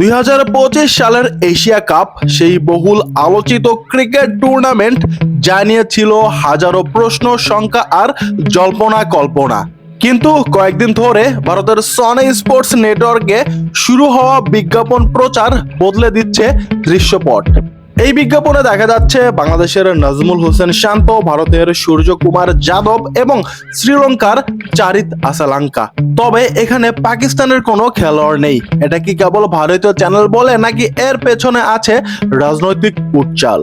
2025 সালের Asia cup সেই বহুল আলোচিত ক্রিকেট টুর্নামেন্ট জানিয়েছিল হাজারো প্রশ্ন, শঙ্কা আর জল্পনা কল্পনা। কিন্তু কয়েকদিন ধরে ভারতের সনি স্পোর্টস নেটওয়ার্কে শুরু হওয়া বিজ্ঞাপন প্রচার বদলে দিচ্ছে দৃশ্যপট। এই বিজ্ঞাপনে দেখা যাচ্ছে বাংলাদেশের নাজমুল হোসেন শান্ত, ভারতের সূর্যকুমার যাদব এবং শ্রীলঙ্কার চারিত আসালাঙ্কা। তবে এখানে পাকিস্তানের কোনো খেলোয়াড় নেই। এটা কি কেবল ভারতীয় চ্যানেল বলে, নাকি এর পেছনে আছে রাজনৈতিক উচ্চাল?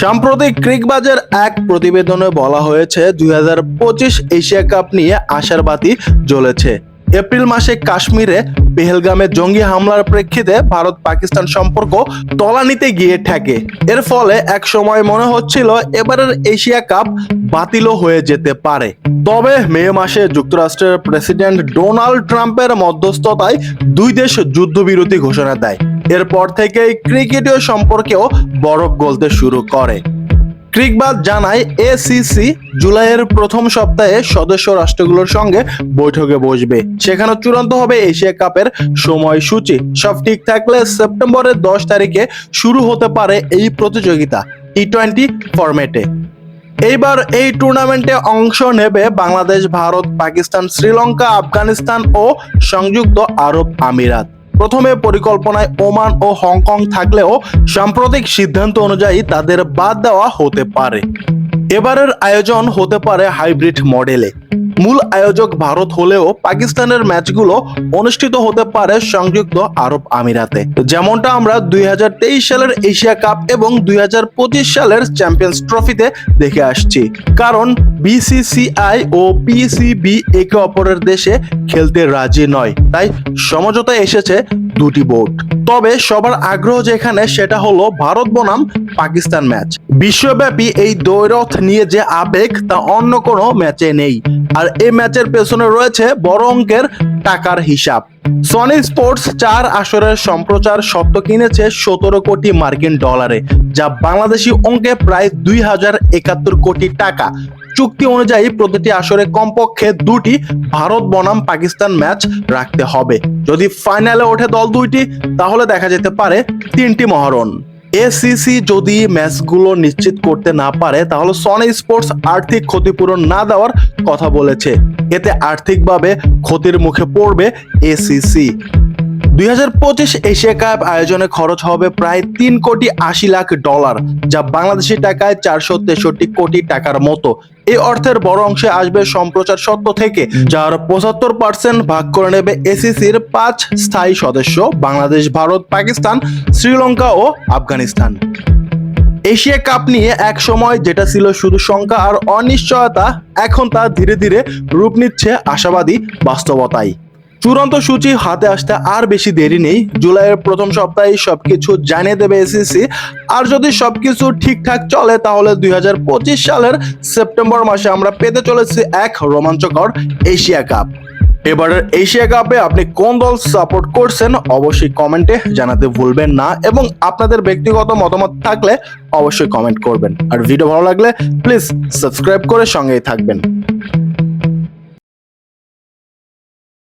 সাম্প্রতিক ক্রিকবাজের এক প্রতিবেদনে বলা হয়েছে 2025 এশিয়া কাপ নিয়ে আশার বাতি জ্বলেছে। এপ্রিল মাসে কাশ্মীরে পেহেলগামে জঙ্গি হামলার প্রেক্ষিতে ভারত পাকিস্তান সম্পর্ক তলানিতে গিয়ে ঠেকে। এর ফলে এক সময় মনে হচ্ছিল এবারের এশিয়া কাপ বাতিলও হয়ে যেতে পারে। তবে মে মাসে যুক্তরাষ্ট্রের প্রেসিডেন্ট ডোনাল্ড ট্রাম্পের মধ্যস্থতায় দুই দেশ যুদ্ধবিরতি ঘোষণা দেয়। এরপর থেকেই ক্রিকেটীয় সম্পর্কেও বরফ গলতে শুরু করে। ক্রিকবাজ জানায় এসিসি জুলাইয়ের প্রথম সপ্তাহে সদস্য রাষ্ট্রগুলোর সঙ্গে বৈঠকে বসবে। সেখানে চূড়ান্ত হবে এশিয়া কাপের সময়সূচি। সব ঠিক থাকলে সেপ্টেম্বরের 10 তারিখে শুরু হতে পারে এই প্রতিযোগিতা টি-20 ফরম্যাটে। এইবার এই টুর্নামেন্টে অংশ নেবে বাংলাদেশ, ভারত, পাকিস্তান, শ্রীলঙ্কা, আফগানিস্তান ও সংযুক্ত আরব আমিরাত। প্রথমে পরিকল্পনায় ওমান ও হংকং থাকলেও সাম্প্রতিক সিদ্ধান্ত অনুযায়ী তাদের বাদ দেওয়া হতে পারে। এবারের আয়োজন হতে পারে হাইব্রিড মডেলে। মূল আয়োজক ভারত হলেও পাকিস্তানের ম্যাচগুলো অনুষ্ঠিত হতে পারে সংযুক্ত আরব আমিরাতে, যেমনটা আমরা 2023 সালের এশিয়া কাপ এবং 2025 সালের চ্যাম্পিয়ন্স ট্রফিতে দেখে আসছি। কারণ বিসিসিআই ও পিসিবি একে অপরের দেশে খেলতে রাজি নয়, তাই সমঝোতায় এসেছে দুটি বোর্ড। তবে সবার আগ্রহ যেখানে, সেটা হলো ভারত বনাম পাকিস্তান ম্যাচ। বিশ্বব্যাপী এই দ্বৈরথ নিয়ে যে আবেগ, তা অন্য কোনো ম্যাচে নেই। আর এই ম্যাচের পেছনে রয়েছে বড় অঙ্কের টাকার হিসাব। সনি স্পোর্টস 4 আসরের সম্প্রচার সত্ত্ব কিনেছে 17 কোটি মার্কিন ডলারে, যা বাংলাদেশি অঙ্কে প্রায় 2071 কোটি টাকা। চুক্তি অনুযায়ী প্রতিটি আসরে কমপক্ষে দুটি ভারত বনাম পাকিস্তান ম্যাচ রাখতে হবে। যদি ফাইনালে ওঠে দল দুইটি, তাহলে দেখা যেতে পারে 3টি মহারণ। এসিসি যদি ম্যাচগুলো নিশ্চিত করতে না পারে, তাহলে সনি স্পোর্টস আর্থিক ক্ষতিপূরণ না দেওয়ার কথা বলেছে। এতে আর্থিকভাবে ক্ষতির মুখে পড়বে এসিসি। 2025 এশিয়া কাপ আয়োজনে খরচ হবে প্রায় 3 কোটি 80 লাখ ডলার, যা বাংলাদেশি টাকায় 463 কোটি টাকার মতো। এই অর্থের বড় অংশে আসবে সম্প্রচার সত্ত্ব থেকে, যার 75% ভাগ করে নেবে এসিসির 5 স্থায়ী সদস্য বাংলাদেশ, ভারত, পাকিস্তান, শ্রীলঙ্কা ও আফগানিস্তান। এশিয়া কাপ নিয়ে এক সময় যেটা ছিল শুধু শঙ্কা আর অনিশ্চয়তা, এখন তা ধীরে ধীরে রূপ নিচ্ছে আশাবাদী বাস্তবতায়। চূড়ান্ত সূচি হাতে আসতে আর বেশি দেরি নেই। জুলাইয়ের প্রথম সপ্তাহে সবকিছু জানিয়ে দেবে এসিসি। আর যদি সবকিছু ঠিকঠাক চলে, তাহলে 2025 সালের সেপ্টেম্বর মাসে আমরা পেতে চলেছি এক রোমাঞ্চকর এশিয়া কাপ। এবারের এশিয়া কাপে আপনি কোন দল সাপোর্ট করছেন অবশ্যই কমেন্টে জানাতে ভুলবেন না, এবং আপনাদের ব্যক্তিগত মতামত থাকলে অবশ্যই কমেন্ট করবেন। আর ভিডিও ভালো লাগলে প্লিজ সাবস্ক্রাইব করে সঙ্গেই থাকবেন।